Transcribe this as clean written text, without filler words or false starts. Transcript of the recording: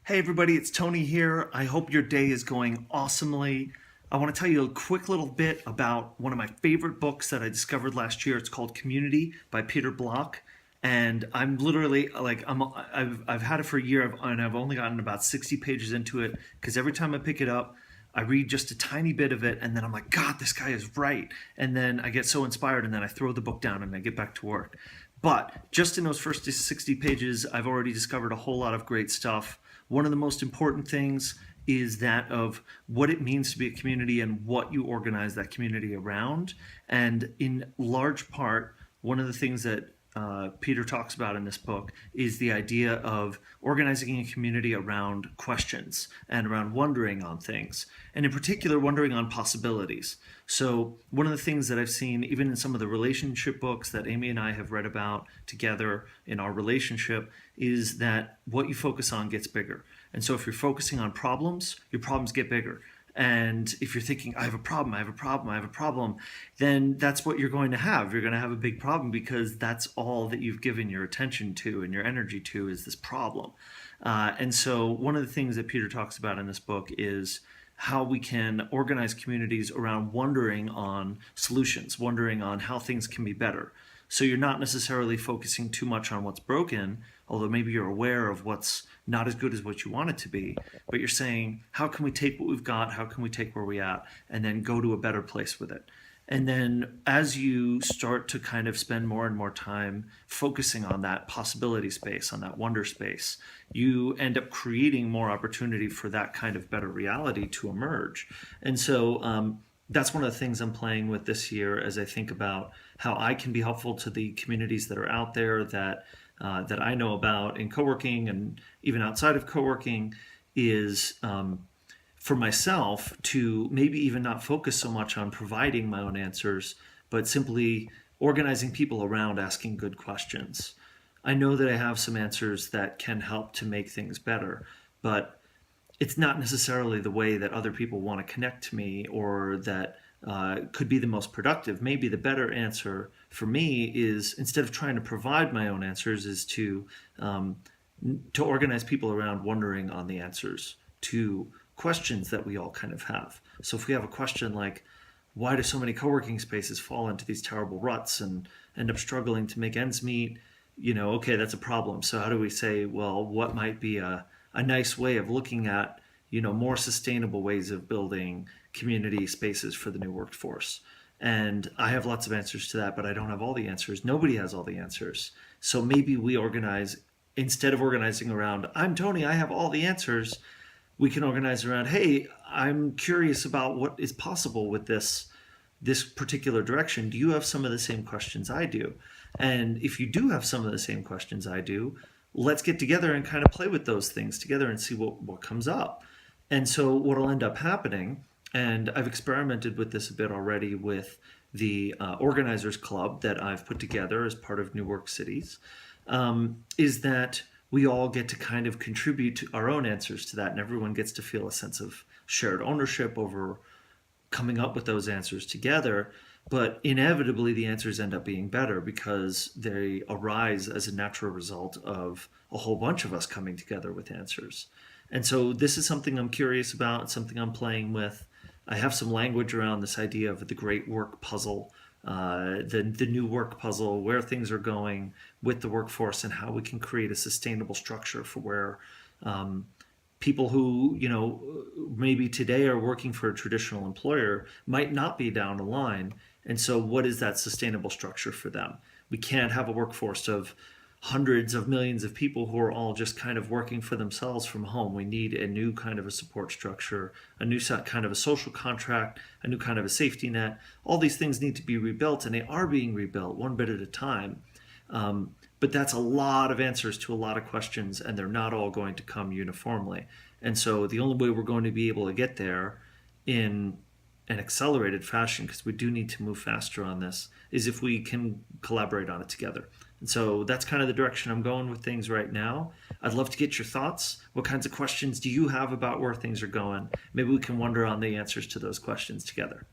Hey everybody, it's Tony here. I hope your day is going awesomely. I want to tell you a quick little bit about one of my favorite books that I discovered last year. It's called Community by Peter Block. And I'm literally like I've had it for a year and I've only gotten about 60 pages into it because every time I pick it up, I read just a tiny bit of it and then I'm like, God, this guy is right. And then I get so inspired and then I throw the book down and I get back to work. But just in those first 60 pages, I've already discovered a whole lot of great stuff. One of the most important things is that of what it means to be a community and what you organize that community around. And in large part, one of the things that Peter talks about in this book is the idea of organizing a community around questions and around wondering on things, and in particular, wondering on possibilities. So, one of the things that I've seen, even in some of the relationship books that Amy and I have read about together in our relationship, is that what you focus on gets bigger. And so, if you're focusing on problems, your problems get bigger. And if you're thinking, I have a problem, I have a problem, I have a problem, then that's what you're going to have. You're going to have a big problem because that's all that you've given your attention to and your energy to is this problem. And so, one of the things that Peter talks about in this book is how we can organize communities around wondering on solutions, wondering on how things can be better. So you're not necessarily focusing too much on what's broken, although maybe you're aware of what's not as good as what you want it to be, but you're saying, how can we take what we've got, how can we take where we're at, and then go to a better place with it. And then as you start to kind of spend more and more time focusing on that possibility space, on that wonder space, you end up creating more opportunity for that kind of better reality to emerge. And so that's one of the things I'm playing with this year as I think about how I can be helpful to the communities that are out there that I know about in co-working and even outside of co-working is for myself to maybe even not focus so much on providing my own answers, but simply organizing people around asking good questions. I know that I have some answers that can help to make things better, but it's not necessarily the way that other people want to connect to me or that could be the most productive. Maybe the better answer for me is instead of trying to provide my own answers, is to organize people around wondering on the answers to questions that we all kind of have. So if we have a question like, why do so many co-working spaces fall into these terrible ruts and end up struggling to make ends meet? Okay, that's a problem. So how do we say, well, what might be a nice way of looking at, more sustainable ways of building community spaces for the new workforce? And I have lots of answers to that, but I don't have all the answers. Nobody has all the answers. So maybe we organize, instead of organizing around, I'm Tony, I have all the answers, we can organize around, hey, I'm curious about what is possible with this particular direction. Do you have some of the same questions I do? And if you do have some of the same questions I do, let's get together and kind of play with those things together and see what comes up. And so what'll end up happening, and I've experimented with this a bit already with the organizers club that I've put together as part of New Work Cities, is that we all get to kind of contribute to our own answers to that, and everyone gets to feel a sense of shared ownership over coming up with those answers together. But inevitably, the answers end up being better because they arise as a natural result of a whole bunch of us coming together with answers. And so this is something I'm curious about, something I'm playing with. I have some language around this idea of the great work puzzle, the new work puzzle, where things are going with the workforce and how we can create a sustainable structure for where people who, maybe today are working for a traditional employer might not be down the line. And so what is that sustainable structure for them? We can't have a workforce of hundreds of millions of people who are all just kind of working for themselves from home. We need a new kind of a support structure, a new kind of a social contract, a new kind of a safety net. All these things need to be rebuilt, and they are being rebuilt one bit at a time. But that's a lot of answers to a lot of questions, and they're not all going to come uniformly. And so the only way we're going to be able to get there in an accelerated fashion, because we do need to move faster on this, is if we can collaborate on it together. And so that's kind of the direction I'm going with things right now. I'd love to get your thoughts. What kinds of questions do you have about where things are going? Maybe we can wonder on the answers to those questions together.